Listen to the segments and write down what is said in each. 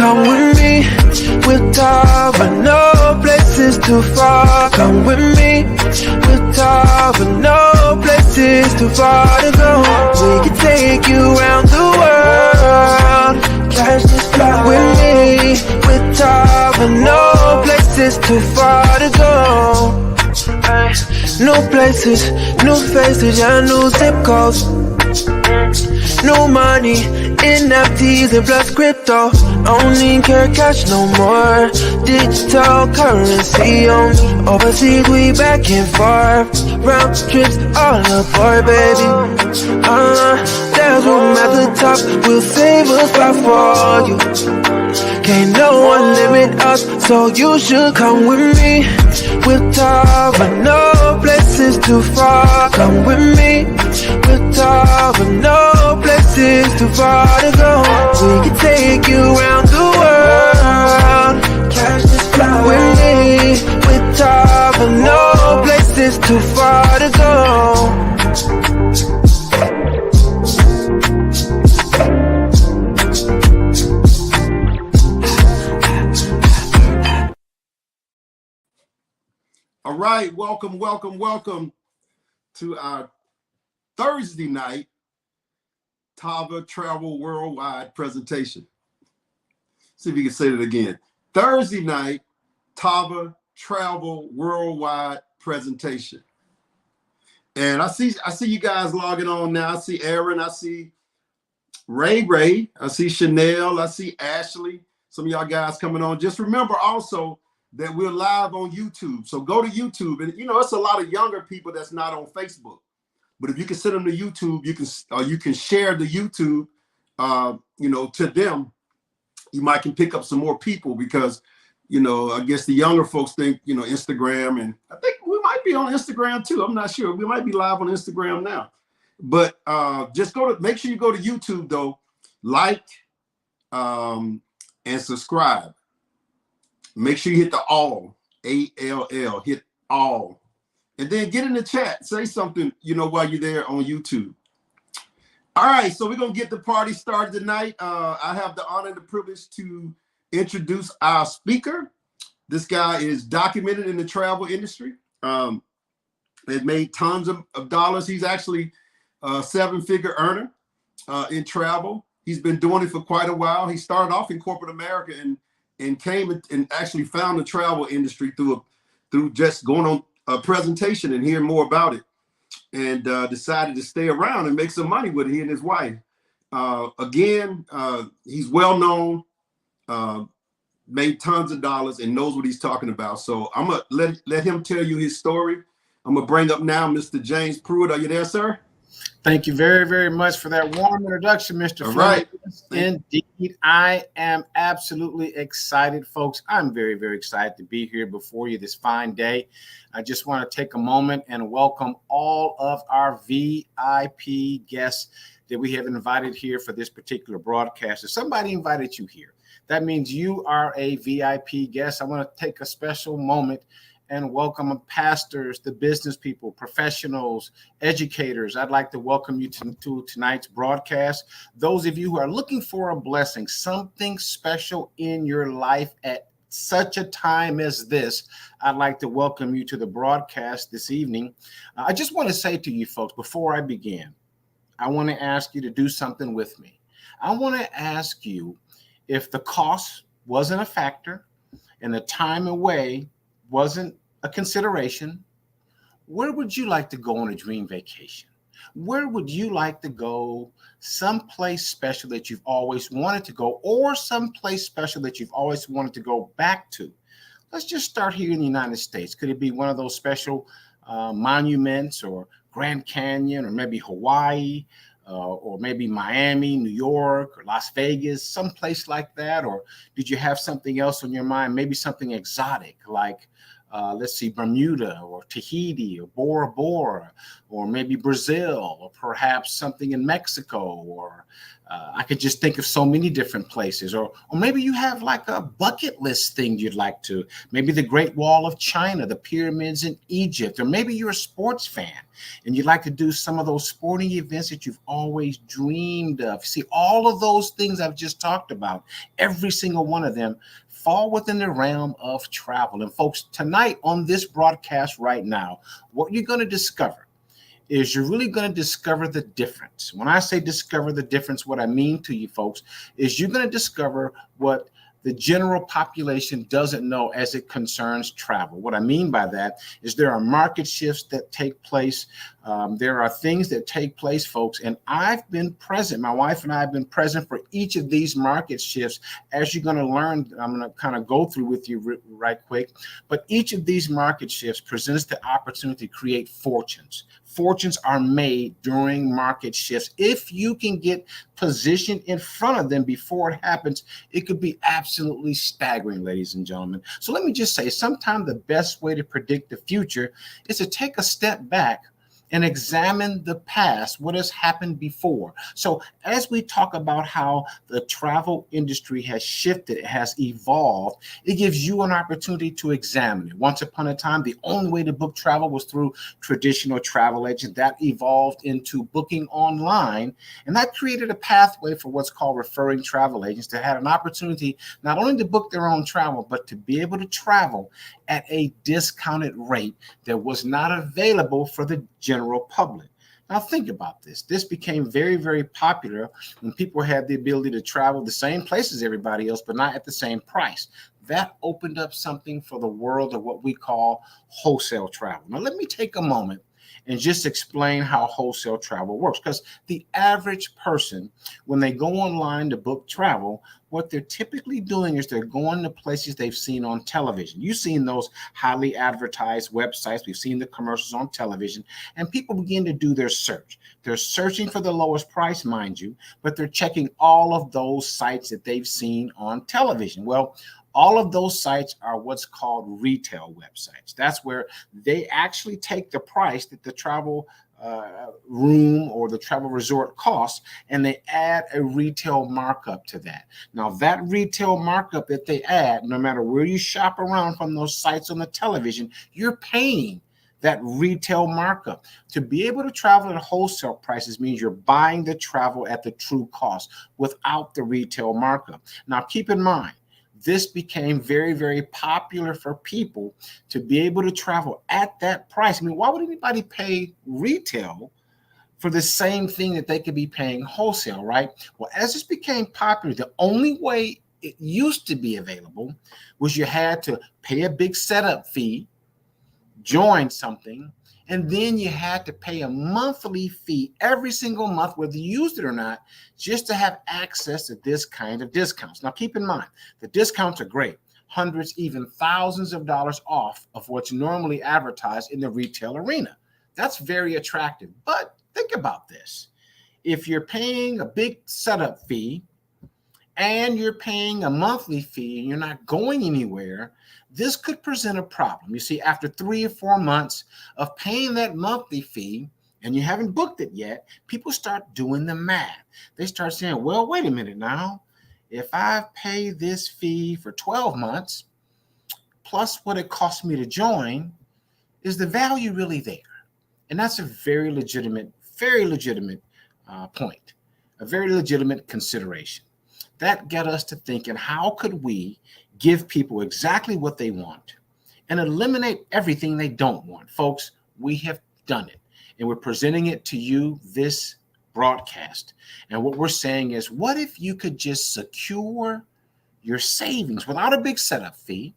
come with me. With Tava, no places too far. Come with me. With Tava, no places too far to go. We can take you around the world. Catch this flight with me. With Tava, no places too far to go. New places, new faces, yeah, new zip codes. New money, NFTs and plus crypto. Don't need care cash no more. Digital currency on me. Overseas we back and forth. Round trips all aboard, baby. There's room at the top. We'll save a spot for you. Can't no one limit us, so you should come with me. With Tava, no places too far. Come with me. With Tava, no places too far to go. We can take you around the world. Catch this flight with me. With Tava, no places too far to go. All right, welcome to our Thursday night Tava Travel Worldwide presentation. See if you can say that again. Thursday night Tava Travel Worldwide presentation. And I see you guys logging on now. I see Aaron, I see Ray, I see Chanel, I see Ashley. Some of y'all guys coming on. Just remember also that we're live on YouTube. So go to YouTube, and it's a lot of younger people that's not on Facebook. But if you can send them to YouTube, you can share the YouTube, to them. You might can pick up some more people because, I guess the younger folks think, Instagram, and I think we might be on Instagram too. I'm not sure. We might be live on Instagram now. But just make sure you go to YouTube though, like, and subscribe. Make sure you hit the all, A-L-L, hit all. And then get in the chat. Say something, while you're there on YouTube. All right, so we're going to get the party started tonight. I have the honor and the privilege to introduce our speaker. This guy is documented in the travel industry. They've made tons of dollars. He's actually a seven-figure earner in travel. He's been doing it for quite a while. He started off in corporate America and came and actually found the travel industry through just going on a presentation and hearing more about it, and decided to stay around and make some money with it, he and his wife. He's well known, made tons of dollars, and knows what he's talking about. So I'm gonna let him tell you his story. I'm gonna bring up now Mr. James Pruitt. Are you there, sir? Thank you very, very much for that warm introduction, Mr. All right. Indeed, I am absolutely excited, folks. I'm very, very excited to be here before you this fine day. I just want to take a moment and welcome all of our VIP guests that we have invited here for this particular broadcast. If somebody invited you here, that means you are a VIP guest. I want to take a special moment and welcome pastors, the business people, professionals, educators. I'd like to welcome you to tonight's broadcast. Those of you who are looking for a blessing, something special in your life at such a time as this, I'd like to welcome you to the broadcast this evening. I just want to say to you folks, before I begin, I want to ask you to do something with me. I want to ask you, if the cost wasn't a factor and the time away wasn't a consideration, where would you like to go on a dream vacation? Where would you like to go? Someplace special that you've always wanted to go, or someplace special that you've always wanted to go back to. Let's just start here in the United States. Could it be one of those special monuments, or Grand Canyon, or maybe Hawaii, or maybe Miami, New York, or Las Vegas, someplace like that? Or did you have something else on your mind? Maybe something exotic like let's see, Bermuda or Tahiti or Bora Bora, or maybe Brazil, or perhaps something in Mexico, or I could just think of so many different places. Or maybe you have like a bucket list thing you'd like to, maybe the Great Wall of China, the pyramids in Egypt, or maybe you're a sports fan and you'd like to do some of those sporting events that you've always dreamed of. See, all of those things I've just talked about, every single one of them fall within the realm of travel. And folks, tonight on this broadcast right now, what you're going to discover is you're really going to discover the difference. When I say discover the difference, what I mean to you folks is you're going to discover what the general population doesn't know as it concerns travel. What I mean by that is there are market shifts that take place. There are things that take place, folks, and I've been present. My wife and I have been present for each of these market shifts. As you're going to learn, I'm going to kind of go through with you right quick. But each of these market shifts presents the opportunity to create fortunes. Fortunes are made during market shifts. If you can get positioned in front of them before it happens, it could be absolutely staggering, ladies and gentlemen. So let me just say, sometimes the best way to predict the future is to take a step back and examine the past, what has happened before. So as we talk about how the travel industry has shifted, it has evolved, it gives you an opportunity to examine it. Once upon a time, the only way to book travel was through traditional travel agents. That evolved into booking online, and that created a pathway for what's called referring travel agents to have an opportunity not only to book their own travel, but to be able to travel at a discounted rate that was not available for the general public. Now think about this. This became very, very popular when people had the ability to travel the same place as everybody else, but not at the same price. That opened up something for the world of what we call wholesale travel. Now let me take a moment and just explain how wholesale travel works. Because the average person, when they go online to book travel, what they're typically doing is they're going to places they've seen on television. You've seen those highly advertised websites. We've seen the commercials on television, and people begin to do their search. They're searching for the lowest price, mind you, but they're checking all of those sites that they've seen on television. Well, all of those sites are what's called retail websites. That's where they actually take the price that the travel room or the travel resort costs, and they add a retail markup to that. Now, that retail markup that they add, no matter where you shop around from those sites on the television, you're paying that retail markup. To be able to travel at wholesale prices means you're buying the travel at the true cost without the retail markup. Now, keep in mind, this became very, very popular for people to be able to travel at that price. I mean, why would anybody pay retail for the same thing that they could be paying wholesale, right? Well, as this became popular, the only way it used to be available was you had to pay a big setup fee, join something, and then you had to pay a monthly fee every single month, whether you used it or not, just to have access to this kind of discounts. Now, keep in mind, the discounts are great. Hundreds, even thousands of dollars off of what's normally advertised in the retail arena. That's very attractive. But think about this. If you're paying a big setup fee and you're paying a monthly fee and you're not going anywhere, this could present a problem. You see, after 3 or 4 months of paying that monthly fee and you haven't booked it yet, people start doing the math. They start saying, well, wait a minute now. If I pay this fee for 12 months, plus what it costs me to join, is the value really there? And that's a very legitimate point, a very legitimate consideration. That got us to thinking, how could we give people exactly what they want and eliminate everything they don't want? Folks, we have done it, and we're presenting it to you this broadcast. And what we're saying is, what if you could just secure your savings without a big setup fee,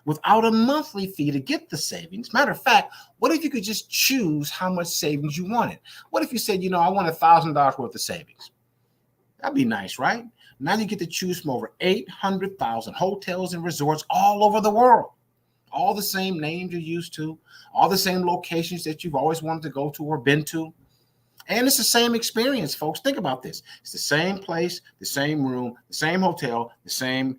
without a monthly fee to get the savings? Matter of fact, what if you could just choose how much savings you wanted? What if you said, I want $1,000 worth of savings? That'd be nice, right? Now you get to choose from over 800,000 hotels and resorts all over the world. All the same names you're used to, all the same locations that you've always wanted to go to or been to. And it's the same experience, folks. Think about this. It's the same place, the same room, the same hotel, the same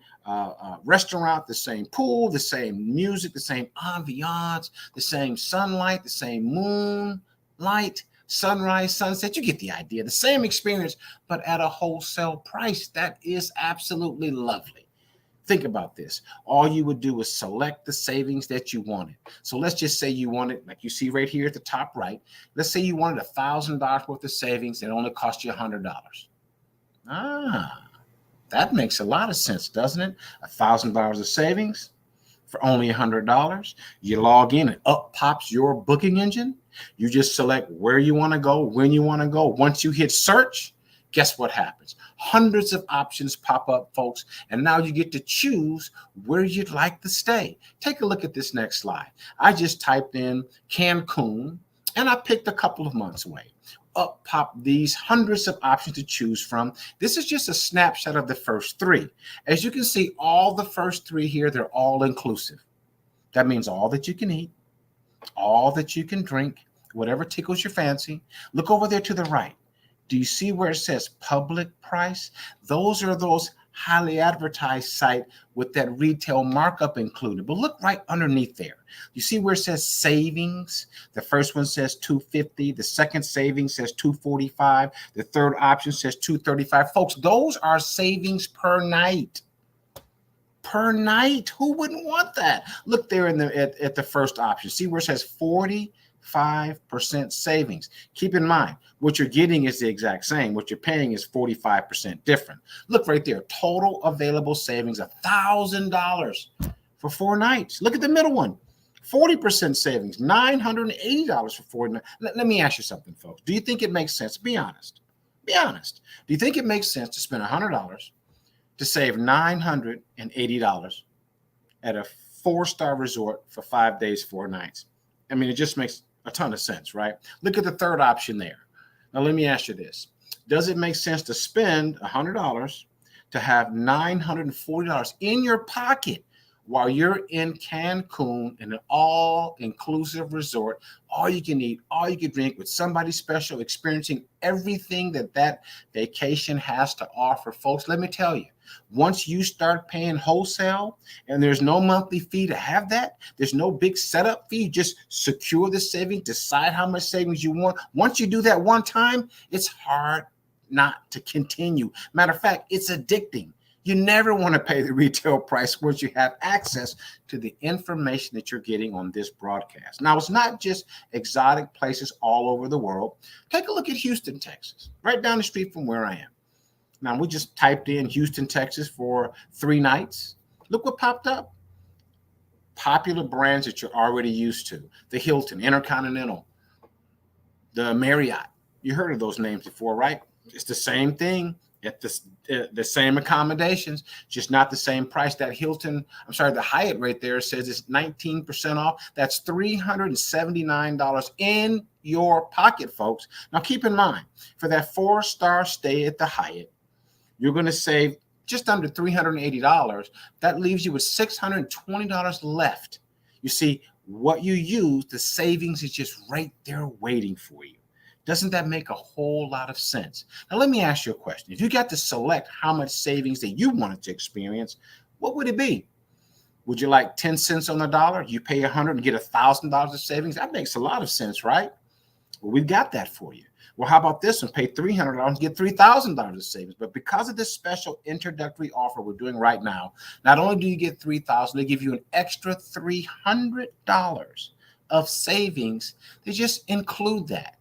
restaurant, the same pool, the same music, the same ambiance, the same sunlight, the same moonlight, sunrise, sunset. You get the idea. The same experience, but at a wholesale price. That is absolutely lovely. Think about this. All you would do is select the savings that you wanted. So let's just say you wanted, like you see right here at the top right, let's say you wanted $1,000 worth of savings that only cost you $100. That makes a lot of sense, doesn't it? $1,000 of savings for only $100. You log in and up pops your booking engine. You just select where you want to go, when you want to go. Once you hit search, guess what happens? Hundreds of options pop up, folks, and now you get to choose where you'd like to stay. Take a look at this next slide. I just typed in Cancun, and I picked a couple of months away. Up pop these hundreds of options to choose from. This is just a snapshot of the first three. As you can see, all the first three here, they're all inclusive. That means all that you can eat, all that you can drink, whatever tickles your fancy. Look over there to the right. Do you see where it says public price? Those are those highly advertised sites with that retail markup included. But look right underneath there. You see where it says savings? The first one says $250. The second savings says $245. The third option says $235. Folks, those are savings per night. Per night. Who wouldn't want that? Look there in at the first option. See where it says 45% savings. Keep in mind, what you're getting is the exact same. What you're paying is 45% different. Look right there. Total available savings, $1,000 for 4 nights. Look at the middle one. 40% savings, $980 for 4 nights. Let me ask you something, folks. Do you think it makes sense? Be honest. Be honest. Do you think it makes sense to spend $100 to save $980 at a 4-star resort for 5 days, 4 nights? I mean, it just makes a ton of sense, right? Look at the third option there. Now, let me ask you this. Does it make sense to spend $100 to have $940 in your pocket while you're in Cancun in an all-inclusive resort, all you can eat, all you can drink with somebody special, experiencing everything that vacation has to offer? Folks, let me tell you, once you start paying wholesale and there's no monthly fee to have that, there's no big setup fee, just secure the savings, decide how much savings you want. Once you do that one time, it's hard not to continue. Matter of fact, it's addicting. You never want to pay the retail price once you have access to the information that you're getting on this broadcast. Now, it's not just exotic places all over the world. Take a look at Houston, Texas, right down the street from where I am. Now, we just typed in Houston, Texas for 3 nights. Look what popped up. Popular brands that you're already used to. The Hilton, Intercontinental, the Marriott. You heard of those names before, right? It's the same thing at the same accommodations, just not the same price. That Hilton, the Hyatt right there says it's 19% off. That's $379 in your pocket, folks. Now, keep in mind, for that 4-star stay at the Hyatt, you're going to save just under $380. That leaves you with $620 left. You see, what you use, the savings is just right there waiting for you. Doesn't that make a whole lot of sense? Now, let me ask you a question. If you got to select how much savings that you wanted to experience, what would it be? Would you like 10 cents on the dollar? You pay $100 and get $1,000 of savings? That makes a lot of sense, right? Well, we've got that for you. Well, how about this one? Pay $300 and get $3,000 of savings. But because of this special introductory offer we're doing right now, not only do you get $3,000, they give you an extra $300 of savings. They just include that.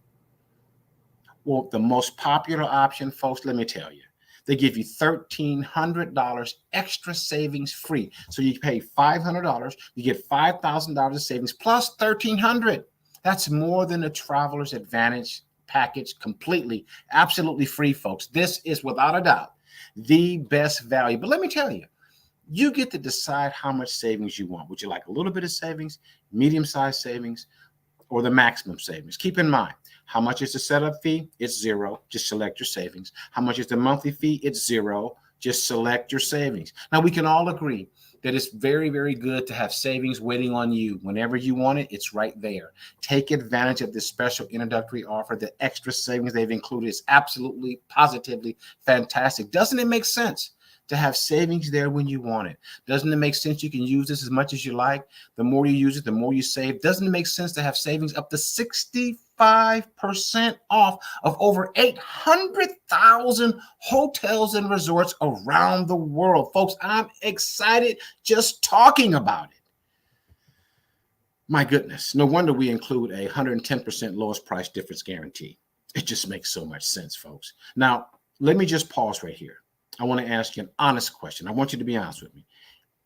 Well, the most popular option, folks, let me tell you, they give you $1,300 extra savings free. So you pay $500, you get $5,000 of savings plus $1,300. That's more than a Traveler's Advantage package, completely, absolutely free, folks. This is without a doubt the best value. But let me tell you, you get to decide how much savings you want. Would you like a little bit of savings, medium-sized savings, or the maximum savings? Keep in mind, how much is the setup fee? It's $0. Just select your savings. How much is the monthly fee? It's $0. Just select your savings. Now, we can all agree that it's very, very good to have savings waiting on you. Whenever you want it, it's right there. Take advantage of this special introductory offer. The extra savings they've included is absolutely, positively fantastic. Doesn't it make sense to have savings there when you want it? Doesn't it make sense you can use this as much as you like? The more you use it, the more you save. Doesn't it make sense to have savings up to 65% off of over 800,000 hotels and resorts around the world? Folks, I'm excited just talking about it. My goodness, no wonder we include a 110% lowest price difference guarantee. It just makes so much sense, folks. Now, let me just pause right here. I want to ask you an honest question. I want you to be honest with me.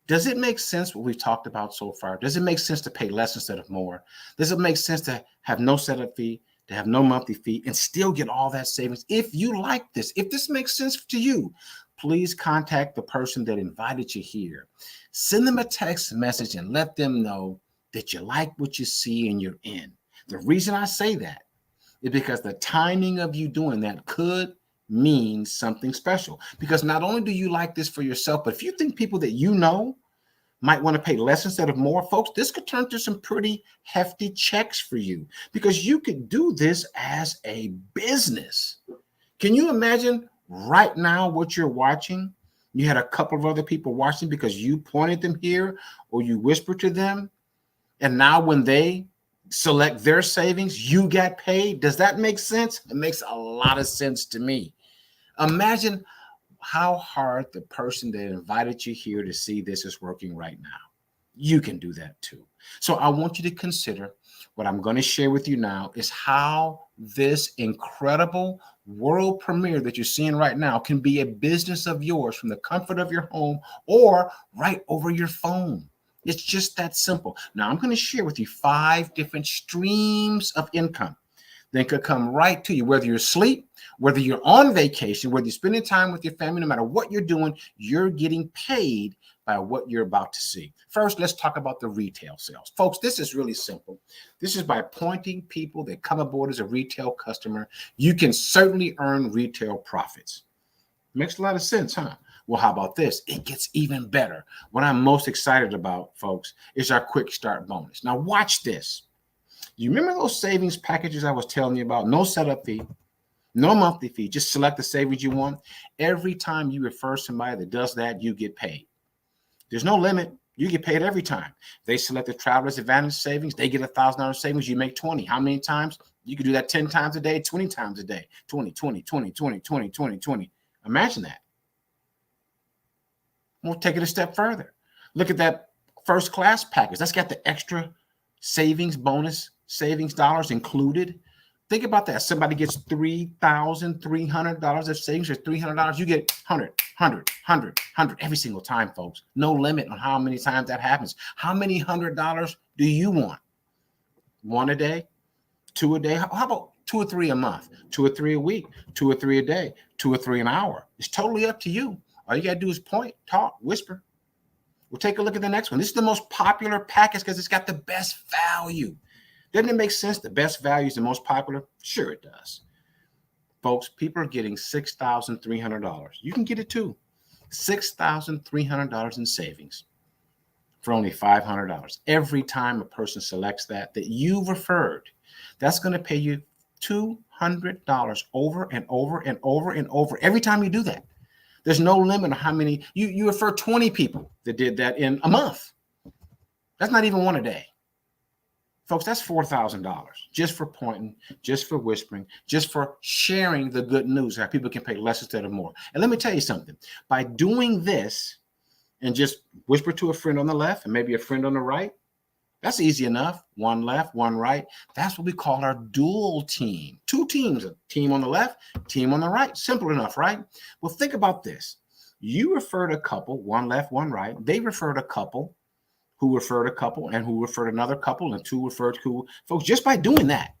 Does it make sense what we've talked about so far? Does it make sense to pay less instead of more? Does it make sense to have no setup fee, to have no monthly fee, and still get all that savings? If you like this, if this makes sense to you, please contact the person that invited you here. Send them a text message and let them know that you like what you see and you're in. The reason I say that is because the timing of you doing that could means something special, because not only do you like this for yourself, but if you think people that you know might want to pay less instead of more, folks, this could turn to some pretty hefty checks for you, because you could do this as a business. Can you imagine right now what you're watching? You had a couple of other people watching because you pointed them here or you whispered to them, and now when they select their savings, you got paid. Does that make sense? It makes a lot of sense to me. Imagine how hard the person that invited you here to see this is working right now. You can do that too. So I want you to consider what I'm going to share with you now is how this incredible world premiere that you're seeing right now can be a business of yours from the comfort of your home or right over your phone. It's just that simple. Now I'm going to share with you 5 different streams of income that could come right to you, whether you're asleep, whether you're on vacation, whether you're spending time with your family, no matter what you're doing, you're getting paid by what you're about to see. First, let's talk about the retail sales. Folks, this is really simple. This is by pointing people that come aboard as a retail customer. You can certainly earn retail profits. Makes a lot of sense, huh? Well, how about this? It gets even better. What I'm most excited about, folks, is our quick start bonus. Now, watch this. You remember those savings packages I was telling you about? No setup fee, no monthly fee. Just select the savings you want. Every time you refer somebody that does that, you get paid. There's no limit. You get paid every time. They select the Traveler's Advantage savings. They get $1,000 savings. You make 20. How many times? You can do that 10 times a day, 20 times a day. 20, 20, 20, 20, 20, 20, 20. Imagine that. We'll take it a step further. Look at that first class package. That's got the extra savings bonus, savings dollars included. Think about that. Somebody gets $3,300 of savings or $300. You get 100 every single time, folks. No limit on how many times that happens. How many $100 do you want? 1 a day? 2 a day? How about 2 or 3 a month? 2 or 3 a week? 2 or 3 a day? 2 or 3 an hour? It's totally up to you. All you got to do is point, talk, whisper. We'll take a look at the next one. This is the most popular package because it's got the best value. Doesn't it make sense? The best value is the most popular? Sure it does. Folks, people are getting $6,300. You can get it too. $6,300 in savings for only $500. Every time a person selects that you referred, that's going to pay you $200 over and over and over and over every time you do that. There's no limit on how many. You refer 20 people that did that in a month. That's not even 1 a day. Folks, that's $4,000 just for pointing, just for whispering, just for sharing the good news, how people can pay less instead of more. And let me tell you something. By doing this and just whisper to a friend on the left and maybe a friend on the right, that's easy enough. 1 left, 1 right. That's what we call our dual team. 2 teams, a team on the left, team on the right. Simple enough, right? Well, think about this. You referred a couple, 1 left, 1 right. They referred a couple who referred a couple and who referred another couple and 2 referred to. Folks, just by doing that,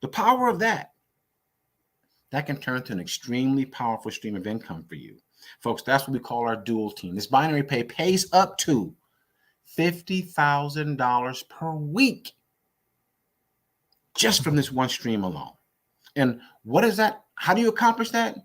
the power of that can turn to an extremely powerful stream of income for you. Folks, that's what we call our dual team. This binary pay pays up to $50,000 per week just from this one stream alone. And what is that? How do you accomplish that?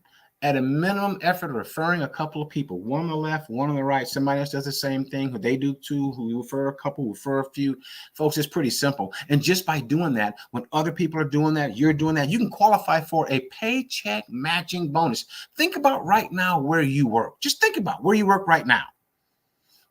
at a minimum effort of referring a couple of people, one on the left, one on the right, somebody else does the same thing, who they do too, who you refer a couple, refer a few. Folks, it's pretty simple. And just by doing that, when other people are doing that, you're doing that, you can qualify for a paycheck matching bonus. Think about right now where you work. Just think about where you work right now.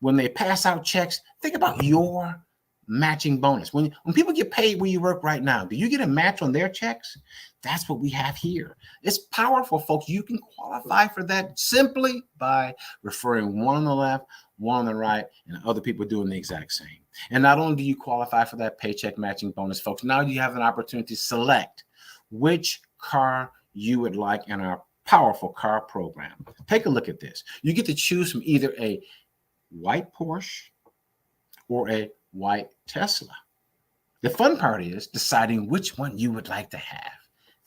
When they pass out checks, think about your matching bonus. When people get paid where you work right now, do you get a match on their checks? That's what we have here. It's powerful, folks. You can qualify for that simply by referring one on the left, one on the right, and other people doing the exact same. And not only do you qualify for that paycheck matching bonus, folks, now you have an opportunity to select which car you would like in our powerful car program. Take a look at this. You get to choose from either a white Porsche or a white Tesla. The fun part is deciding which one you would like to have.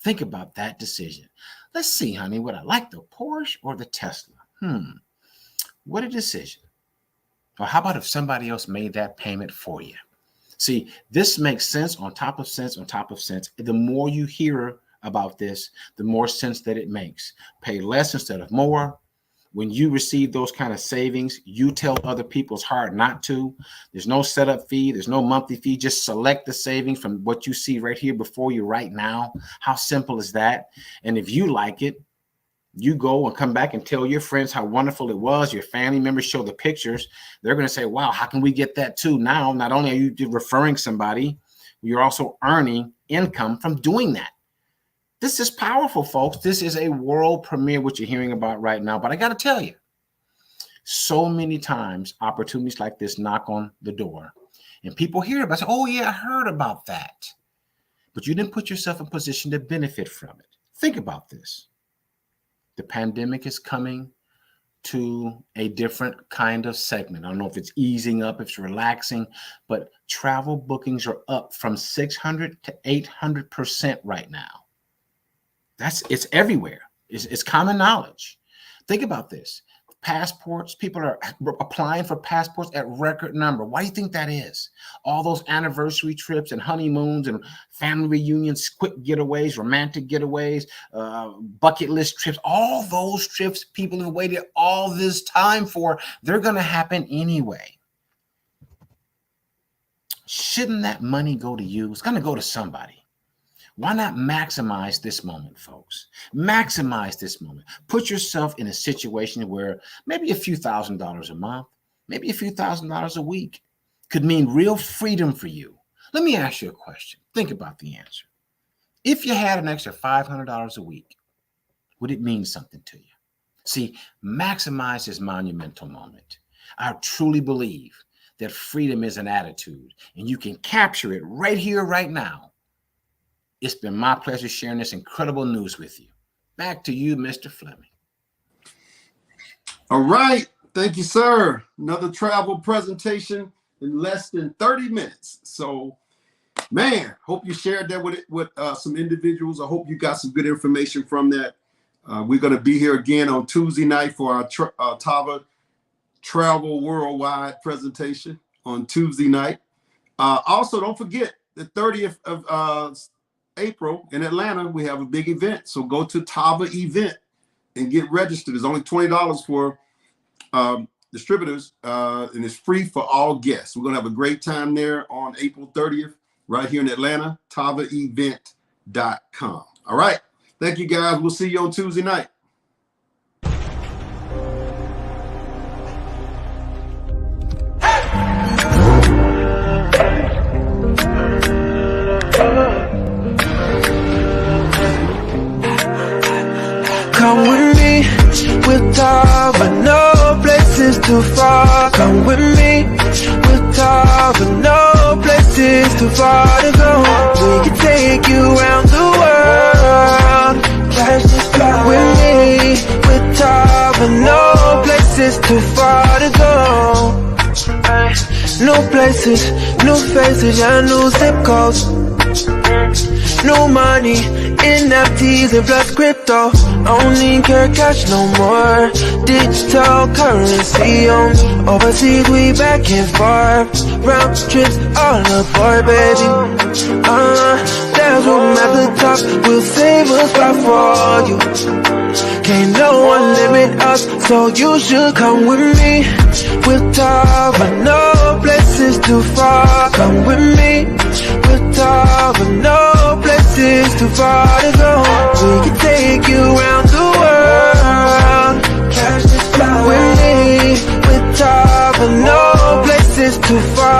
Think about that decision. Let's see, honey, would I like the Porsche or the Tesla? What a decision. Or how about if somebody else made that payment for you? See, this makes sense on top of sense on top of sense. The more you hear about this, the more sense that it makes. Pay less instead of more. When you receive those kind of savings, you tell other people it's hard not to. There's no setup fee. There's no monthly fee. Just select the savings from what you see right here before you right now. How simple is that? And if you like it, you go and come back and tell your friends how wonderful it was. Your family members show the pictures. They're going to say, wow, how can we get that too? Now, not only are you referring somebody, you're also earning income from doing that. This is powerful, folks. This is a world premiere, what you're hearing about right now. But I got to tell you, so many times opportunities like this knock on the door and people hear about it. Oh, yeah, I heard about that. But you didn't put yourself in position to benefit from it. Think about this. The pandemic is coming to a different kind of segment. I don't know if it's easing up, if it's relaxing, but travel bookings are up from 600 to 800% right now. It's everywhere. It's common knowledge. Think about this. Passports, people are applying for passports at record number. Why do you think that is? All those anniversary trips and honeymoons and family reunions, quick getaways, romantic getaways, bucket list trips, all those trips people have waited all this time for, they're going to happen anyway. Shouldn't that money go to you? It's going to go to somebody. Why not maximize this moment, folks? Maximize this moment. Put yourself in a situation where maybe a few $1,000s a month, maybe a few $1,000s a week could mean real freedom for you. Let me ask you a question. Think about the answer. If you had an extra $500 a week, would it mean something to you? See, maximize this monumental moment. I truly believe that freedom is an attitude, and you can capture it right here, right now. It's been my pleasure sharing this incredible news with you. Back to you, Mr. Fleming. All right. Thank you, sir. Another travel presentation in less than 30 minutes. So, man, hope you shared that with some individuals. I hope you got some good information from that. We're going to be here again on Tuesday night for our Tava Travel Worldwide presentation on Tuesday night. Also, don't forget the 30th of April in Atlanta, we have a big event. So go to Tava event and get registered. There's only $20 for distributors, and it's free for all guests. We're going to have a great time there on April 30th, right here in Atlanta, tavaevent.com. All right. Thank you, guys. We'll see you on Tuesday night. Come with me, we'll Tava, no places too far. Come with me, we'll Tava, no places too far to go. We can take you around the world. Catch this flight with me, we'll Tava, no places too far to go. New places, new faces, yeah, new zip codes. New money, NFTs and plus crypto. Only care cash no more. Digital currency on me. Overseas we back and forth. Round trips all aboard, baby. There's room at the top. We'll save a spot for you. Can't no one limit us, so you should come with me. We'll Tava, no places too far. Come with me. We'll Tava, no places too far to go. We can take you around the world. Catch this flight with me. We'll Tava, no places too far.